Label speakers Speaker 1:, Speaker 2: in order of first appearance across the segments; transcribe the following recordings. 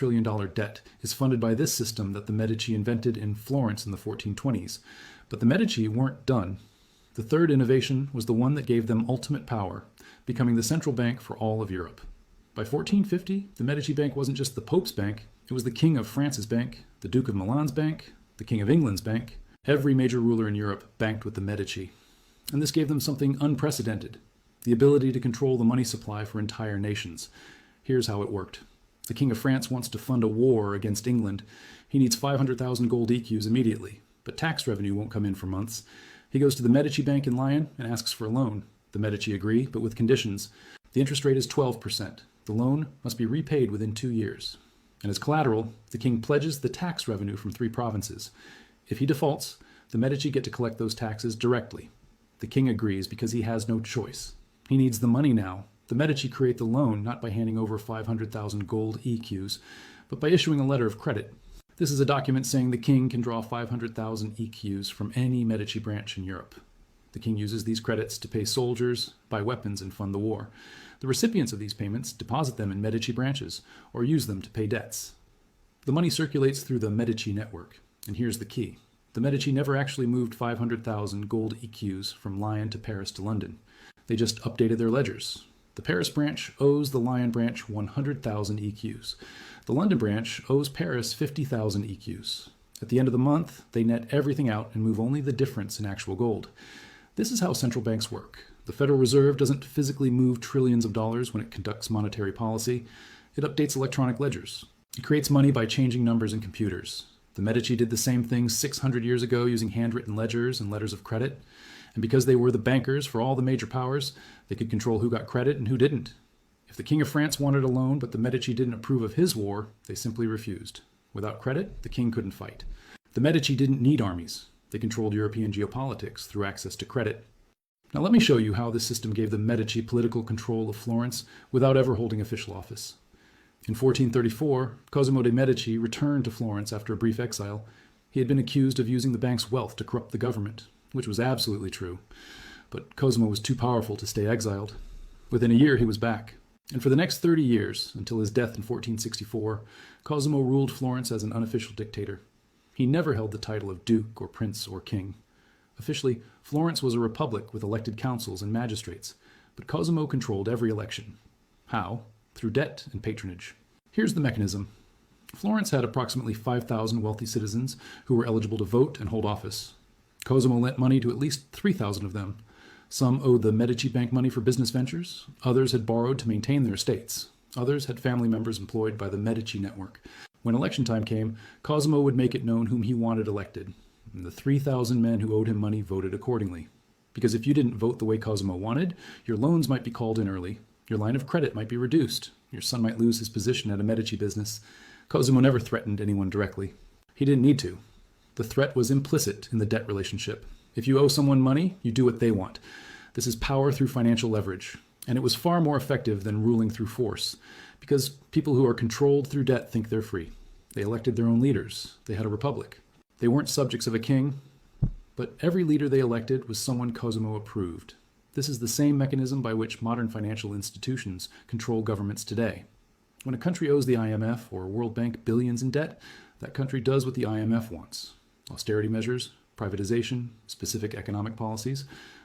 Speaker 1: trillion debt is funded by this system that the Medici invented in Florence in the 1420s. But the Medici weren't done. The third innovation was the one that gave them ultimate power, becoming the central bank for all of Europe. By 1450, the Medici Bank wasn't just the Pope's bank, it was the King of France's bank, the Duke of Milan's bank, the King of England's bank. Every major ruler in Europe banked with the Medici. And this gave them something unprecedented, the ability to control the money supply for entire nations. Here's how it worked. The King of France wants to fund a war against England. He needs 500,000 gold EQs immediately, but tax revenue won't come in for months. He goes to the Medici Bank in Lyon and asks for a loan. The Medici agree, but with conditions. The interest rate is 12%. The loan must be repaid within 2 years. And as collateral, the king pledges the tax revenue from 3 provinces. If he defaults, the Medici get to collect those taxes directly. The king agrees because he has no choice. He needs the money now. The Medici create the loan not by handing over 500,000 gold EQs, but by issuing a letter of credit. This is a document saying the king can draw 500,000 EQs from any Medici branch in Europe. The king uses these credits to pay soldiers, buy weapons, and fund the war. The recipients of these payments deposit them in Medici branches or use them to pay debts. The money circulates through the Medici network, and here's the key. The Medici never actually moved 500,000 gold EQs from Lyon to Paris to London. They just updated their ledgers. The Paris branch owes the Lyon branch 100,000 EQs. The London branch owes Paris 50,000 EQs. At the end of the month, they net everything out and move only the difference in actual gold. This is how central banks work. The Federal Reserve doesn't physically move trillions of dollars when it conducts monetary policy. It updates electronic ledgers. It creates money by changing numbers in computers. The Medici did the same thing 600 years ago using handwritten ledgers and letters of credit. And because they were the bankers for all the major powers, they could control who got credit and who didn't. If the King of France wanted a loan but the Medici didn't approve of his war, they simply refused. Without credit, the king couldn't fight. The Medici didn't need armies. They controlled European geopolitics through access to credit. Now let me show you how this system gave the Medici political control of Florence without ever holding official office. In 1434, Cosimo de' Medici returned to Florence after a brief exile. He had been accused of using the bank's wealth to corrupt the government, which was absolutely true. But Cosimo was too powerful to stay exiled. Within a year, he was back. And for the next 30 years, until his death in 1464, Cosimo ruled Florence as an unofficial dictator. He never held the title of duke or prince or king. Officially, Florence was a republic with elected councils and magistrates, but Cosimo controlled every election. How? Through debt and patronage. Here's the mechanism. Florence had approximately 5,000 wealthy citizens who were eligible to vote and hold office. Cosimo lent money to at least 3,000 of them. Some owed the Medici Bank money for business ventures. Others had borrowed to maintain their estates. Others had family members employed by the Medici network. When election time came, Cosimo would make it known whom he wanted elected. And the 3,000 men who owed him money voted accordingly. Because if you didn't vote the way Cosimo wanted, your loans might be called in early. Your line of credit might be reduced. Your son might lose his position at a Medici business. Cosimo never threatened anyone directly. He didn't need to. The threat was implicit in the debt relationship. If you owe someone money, you do what they want. This is power through financial leverage. And it was far more effective than ruling through force, because people who are controlled through debt think they're free. They elected their own leaders. They had a republic. They weren't subjects of a king, but every leader they elected was someone Cosimo approved. This is the same mechanism by which modern financial institutions control governments today. When a country owes the IMF or World Bank billions in debt, that country does what the IMF wants. Austerity measures, privatization, specific economic policies,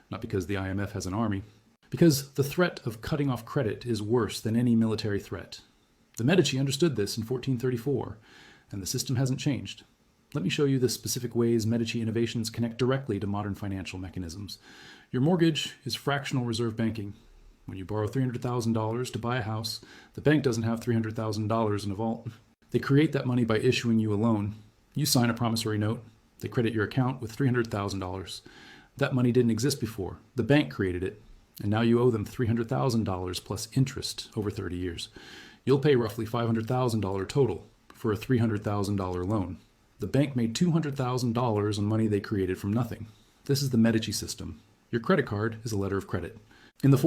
Speaker 1: not because the IMF has an army. Because the threat of cutting off credit is worse than any military threat. The Medici understood this in 1434, and the system hasn't changed. Let me show you the specific ways Medici innovations connect directly to modern financial mechanisms. Your mortgage is fractional reserve banking. When you borrow $300,000 to buy a house, the bank doesn't have $300,000 in a vault. They create that money by issuing you a loan. You sign a promissory note. They credit your account with $300,000. That money didn't exist before. The bank created it. And now you owe them $300,000 plus interest over 30 years. You'll pay roughly $500,000 total for a $300,000 loan. The bank made $200,000 on money they created from nothing. This is the Medici system. Your credit card is a letter of credit. In the